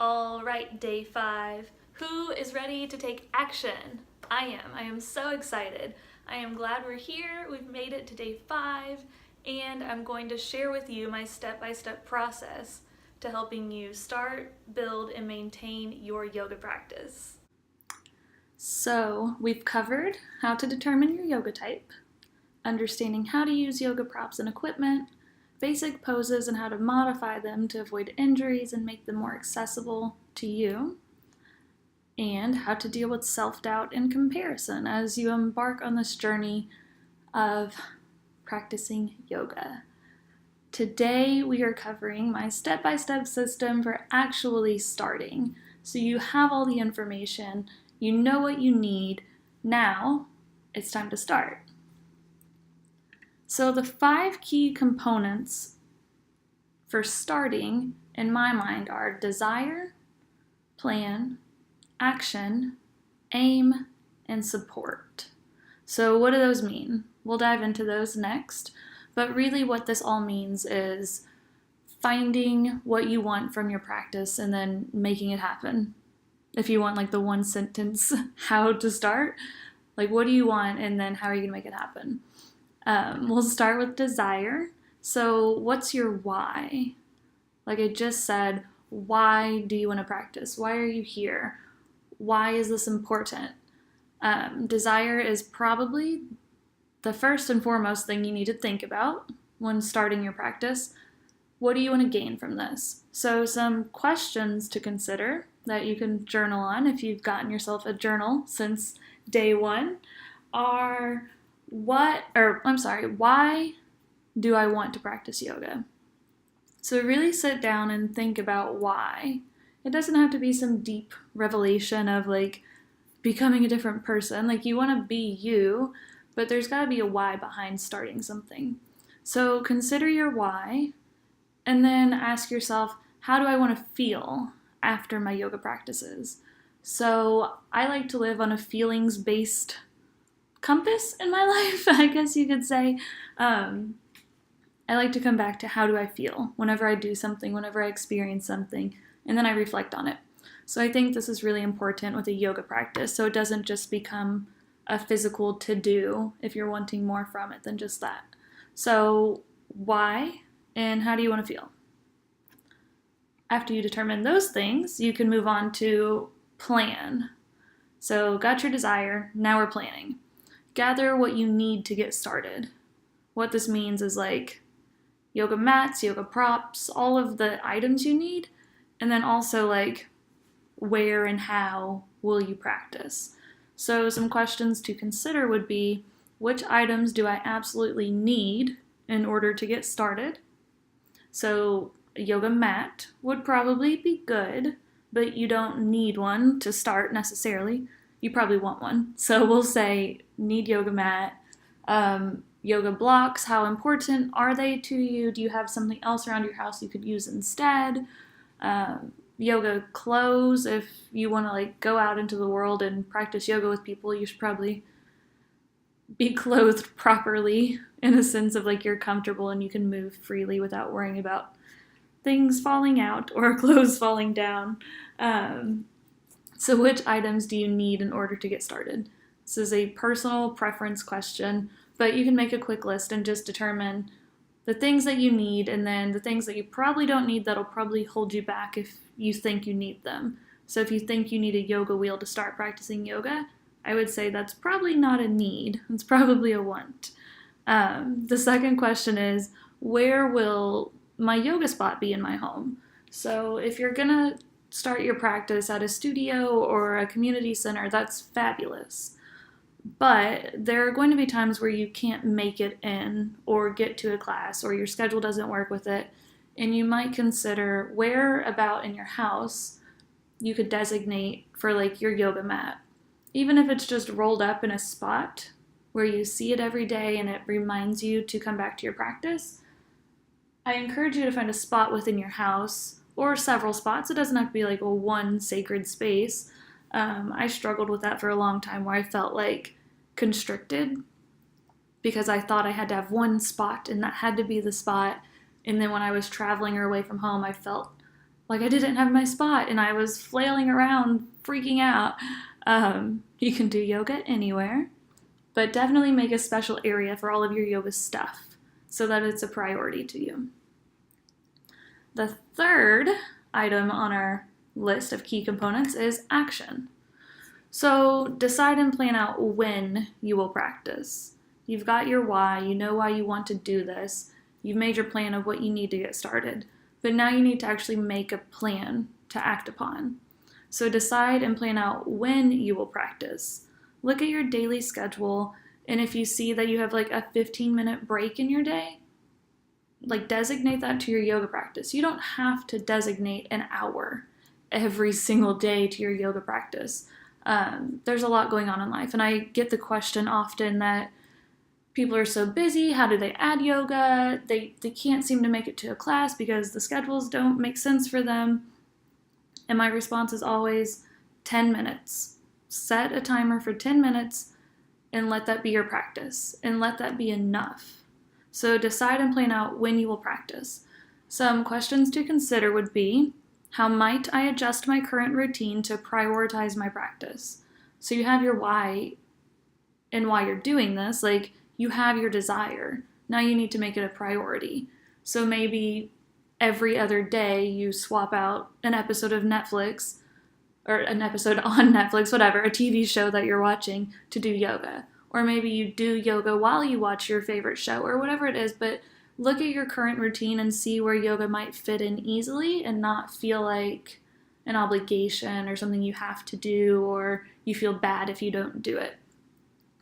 All right, day 5. Who is ready to take action? I am. I am so excited. I am glad we're here. We've made it to day 5, and I'm going to share with you my step-by-step process to helping you start, build, and maintain your yoga practice. So, we've covered how to determine your yoga type, understanding how to use yoga props and equipment, basic poses and how to modify them to avoid injuries and make them more accessible to you, and how to deal with self-doubt and comparison as you embark on this journey of practicing yoga. Today we are covering my step-by-step system for actually starting. So you have all the information, you know what you need. Now it's time to start. So the 5 key components for starting in my mind are desire, plan, action, aim, and support. So what do those mean? We'll dive into those next, but really what this all means is finding what you want from your practice and then making it happen. If you want like the one sentence how to start, like what do you want and then how are you gonna make it happen? We'll start with desire. So what's your why? Like I just said, why do you want to practice? Why are you here? Why is this important? Desire is probably the first and foremost thing you need to think about when starting your practice. What do you want to gain from this? So some questions to consider that you can journal on if you've gotten yourself a journal since day 1 are why do I want to practice yoga? So really sit down and think about why. It doesn't have to be some deep revelation of like becoming a different person. Like you want to be you, but there's got to be a why behind starting something. So consider your why and then ask yourself, how do I want to feel after my yoga practices? So I like to live on a feelings-based compass in my life, I guess you could say. I like to come back to how do I feel whenever I do something, whenever I experience something, and then I reflect on it. So I think this is really important with a yoga practice, so it doesn't just become a physical to-do if you're wanting more from it than just that. So why and how do you want to feel? After you determine those things, you can move on to plan. So got your desire, now we're planning. Gather what you need to get started. What this means is like yoga mats, yoga props, all of the items you need, and then also like where and how will you practice. So some questions to consider would be, which items do I absolutely need in order to get started? So a yoga mat would probably be good, but you don't need one to start necessarily. You probably want one. So we'll say need yoga mat. Yoga blocks, how important are they to you? Do you have something else around your house you could use instead? Yoga clothes, if you want to like go out into the world and practice yoga with people, you should probably be clothed properly in a sense of like you're comfortable and you can move freely without worrying about things falling out or clothes falling down. So which items do you need in order to get started? This is a personal preference question, but you can make a quick list and just determine the things that you need and then the things that you probably don't need that'll probably hold you back if you think you need them. So if you think you need a yoga wheel to start practicing yoga, I would say that's probably not a need. It's probably a want. The second question is, where will my yoga spot be in my home? So if you're gonna start your practice at a studio or a community center, that's fabulous. But there are going to be times where you can't make it in or get to a class or your schedule doesn't work with it. And you might consider where about in your house you could designate for like your yoga mat. Even if it's just rolled up in a spot where you see it every day and it reminds you to come back to your practice, I encourage you to find a spot within your house or several spots. It doesn't have to be like a one sacred space. I struggled with that for a long time where I felt like constricted because I thought I had to have one spot and that had to be the spot. And then when I was traveling or away from home, I felt like I didn't have my spot and I was flailing around, freaking out. You can do yoga anywhere, but definitely make a special area for all of your yoga stuff so that it's a priority to you. The third item on our list of key components is action. So decide and plan out when you will practice. You've got your why, you know why you want to do this, you've made your plan of what you need to get started, but now you need to actually make a plan to act upon. So decide and plan out when you will practice. Look at your daily schedule, and if you see that you have like a 15-minute break in your day, like designate that to your yoga practice. You don't have to designate an hour every single day to your yoga practice. There's a lot going on in life, and I get the question often that people are so busy, how do they add yoga? They can't seem to make it to a class because the schedules don't make sense for them. And my response is always 10 minutes. Set a timer for 10 minutes and let that be your practice, and let that be enough. So decide and plan out when you will practice. Some questions to consider would be, how might I adjust my current routine to prioritize my practice? So you have your why and why you're doing this, like you have your desire. Now you need to make it a priority. So maybe every other day you swap out an episode of Netflix, or an episode on Netflix, whatever, a TV show that you're watching, to do yoga. Or maybe you do yoga while you watch your favorite show, or whatever it is, but look at your current routine and see where yoga might fit in easily and not feel like an obligation or something you have to do, or you feel bad if you don't do it.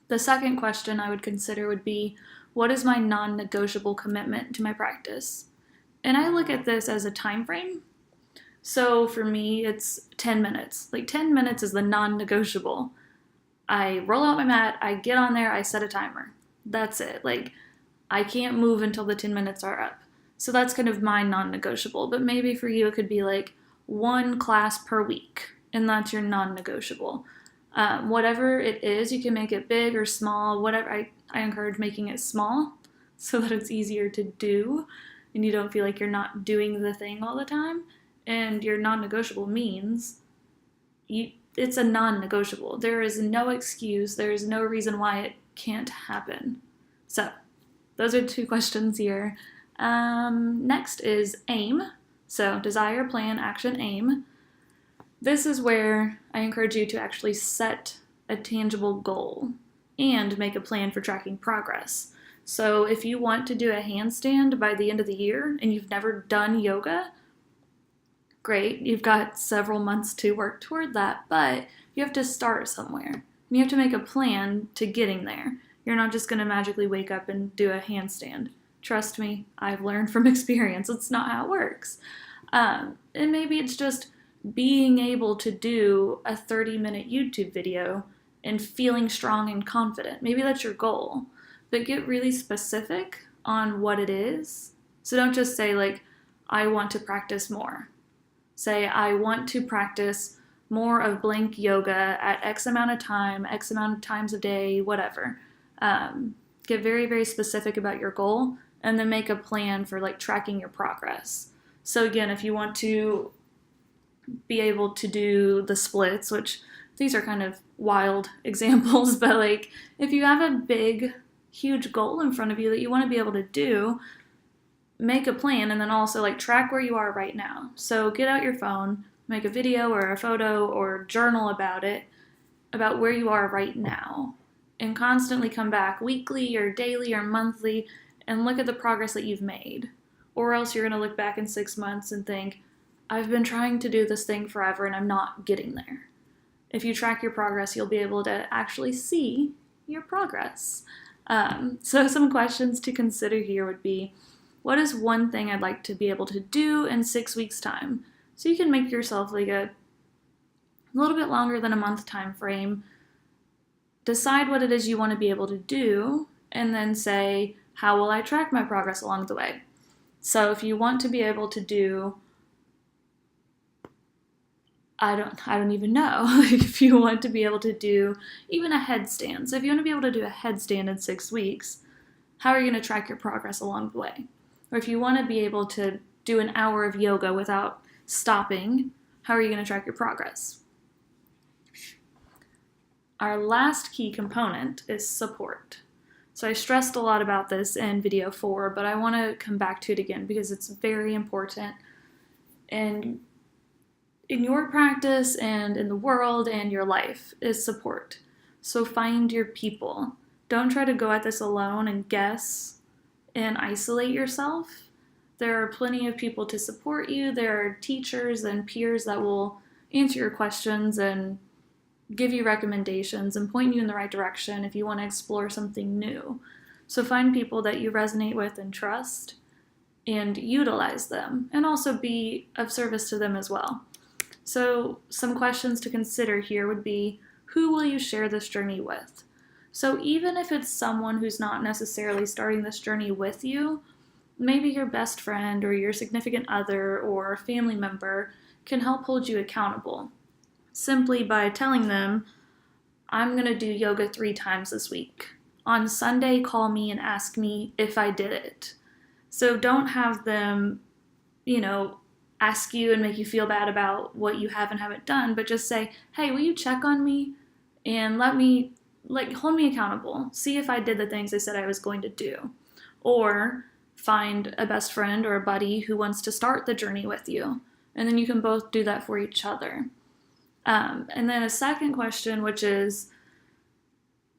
The second question I would consider would be, what is my non-negotiable commitment to my practice? And I look at this as a time frame. So for me, it's 10 minutes. Like 10 minutes is the non-negotiable. I roll out my mat, I get on there, I set a timer. That's it. Like, I can't move until the 10 minutes are up. So that's kind of my non-negotiable. But maybe for you, it could be like one class per week, and that's your non-negotiable. Whatever it is, you can make it big or small, whatever. I encourage making it small so that it's easier to do and you don't feel like you're not doing the thing all the time. And your non-negotiable means it's a non-negotiable. There is no excuse. There is no reason why it can't happen. So those are 2 questions here. Next is aim. So desire, plan, action, aim. This is where I encourage you to actually set a tangible goal and make a plan for tracking progress. So if you want to do a handstand by the end of the year and you've never done yoga, great, you've got several months to work toward that, but you have to start somewhere. And you have to make a plan to getting there. You're not just going to magically wake up and do a handstand. Trust me, I've learned from experience. It's not how it works. And maybe it's just being able to do a 30-minute YouTube video and feeling strong and confident. Maybe that's your goal. But get really specific on what it is. So don't just say, like, I want to practice more. Say, I want to practice more of blank yoga at X amount of time, X amount of times a day, whatever. Get very, very specific about your goal, and then make a plan for like tracking your progress. So again, if you want to be able to do the splits, which these are kind of wild examples, but like if you have a big, huge goal in front of you that you want to be able to do, make a plan and then also like track where you are right now. So get out your phone, make a video or a photo or journal about it, about where you are right now, and constantly come back weekly or daily or monthly and look at the progress that you've made. Or else you're going to look back in 6 months and think, I've been trying to do this thing forever and I'm not getting there. If you track your progress, you'll be able to actually see your progress. So some questions to consider here would be, what is one thing I'd like to be able to do in 6 weeks' time? So you can make yourself like a little bit longer than a month time frame. Decide what it is you want to be able to do, and then say, how will I track my progress along the way? So if you want to be able to do, I don't even know, if you want to be able to do even a headstand. So if you want to be able to do a headstand in 6 weeks, how are you going to track your progress along the way? Or if you want to be able to do an hour of yoga without stopping, how are you going to track your progress? Our last key component is support. So I stressed a lot about this in video 4, but I want to come back to it again because it's very important. And in your practice and in the world and your life is support. So find your people. Don't try to go at this alone and guess and isolate yourself. There are plenty of people to support you. There are teachers and peers that will answer your questions and give you recommendations and point you in the right direction if you want to explore something new. So find people that you resonate with and trust and utilize them, and also be of service to them as well. So some questions to consider here would be, who will you share this journey with? So even if it's someone who's not necessarily starting this journey with you, maybe your best friend or your significant other or family member can help hold you accountable simply by telling them, I'm going to do yoga 3 times this week. On Sunday, call me and ask me if I did it. So don't have them, ask you and make you feel bad about what you have and haven't done, but just say, hey, will you check on me and hold me accountable. See if I did the things I said I was going to do. Or find a best friend or a buddy who wants to start the journey with you. And then you can both do that for each other. And then a second question, which is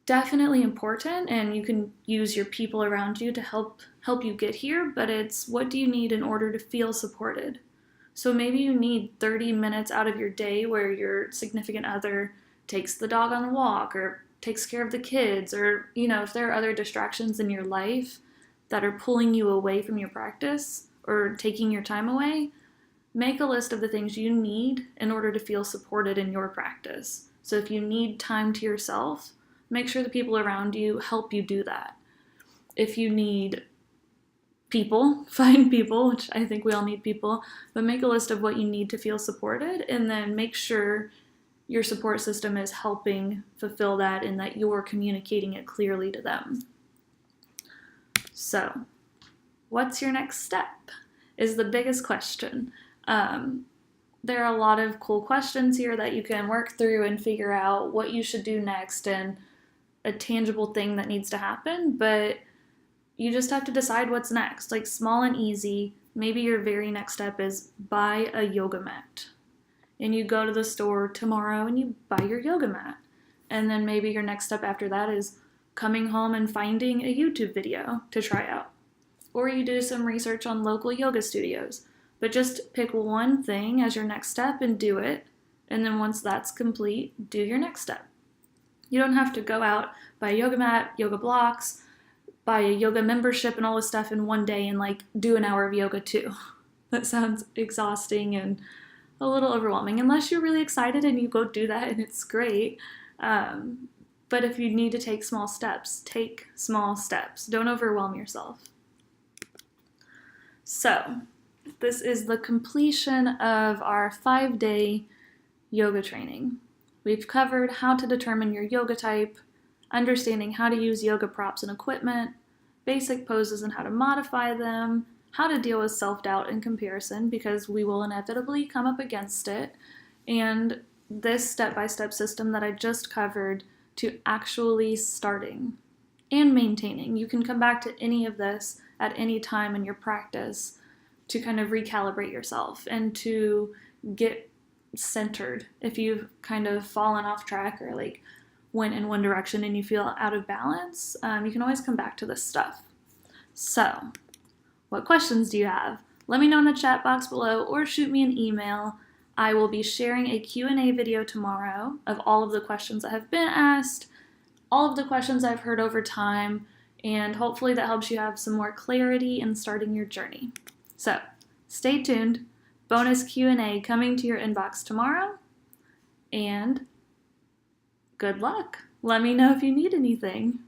definitely important, and you can use your people around you to help you get here, but it's, what do you need in order to feel supported? So maybe you need 30 minutes out of your day where your significant other takes the dog on a walk or takes care of the kids, or, if there are other distractions in your life that are pulling you away from your practice or taking your time away, make a list of the things you need in order to feel supported in your practice. So if you need time to yourself, make sure the people around you help you do that. If you need people, find people, which I think we all need people, but make a list of what you need to feel supported, and then make sure your support system is helping fulfill that and that you're communicating it clearly to them. So, what's your next step? Is the biggest question. There are a lot of cool questions here that you can work through and figure out what you should do next and a tangible thing that needs to happen, but you just have to decide what's next. Like, small and easy. Maybe your very next step is buy a yoga mat. And you go to the store tomorrow and you buy your yoga mat. And then maybe your next step after that is coming home and finding a YouTube video to try out. Or you do some research on local yoga studios. But just pick one thing as your next step and do it. And then once that's complete, do your next step. You don't have to go out, buy a yoga mat, yoga blocks, buy a yoga membership and all this stuff in one day and do an hour of yoga too. That sounds exhausting and a little overwhelming, unless you're really excited and you go do that and it's great. But if you need to take small steps, take small steps. Don't overwhelm yourself. So, this is the completion of our 5-day yoga training. We've covered how to determine your yoga type, understanding how to use yoga props and equipment, basic poses and how to modify them, how to deal with self-doubt and comparison, because we will inevitably come up against it, and this step-by-step system that I just covered to actually starting and maintaining. You can come back to any of this at any time in your practice to kind of recalibrate yourself and to get centered. If you've kind of fallen off track or went in one direction and you feel out of balance, you can always come back to this stuff. So, what questions do you have? Let me know in the chat box below or shoot me an email. I will be sharing a Q&A video tomorrow of all of the questions that have been asked, all of the questions I've heard over time, and hopefully that helps you have some more clarity in starting your journey. So, stay tuned. Bonus Q&A coming to your inbox tomorrow, and good luck. Let me know if you need anything.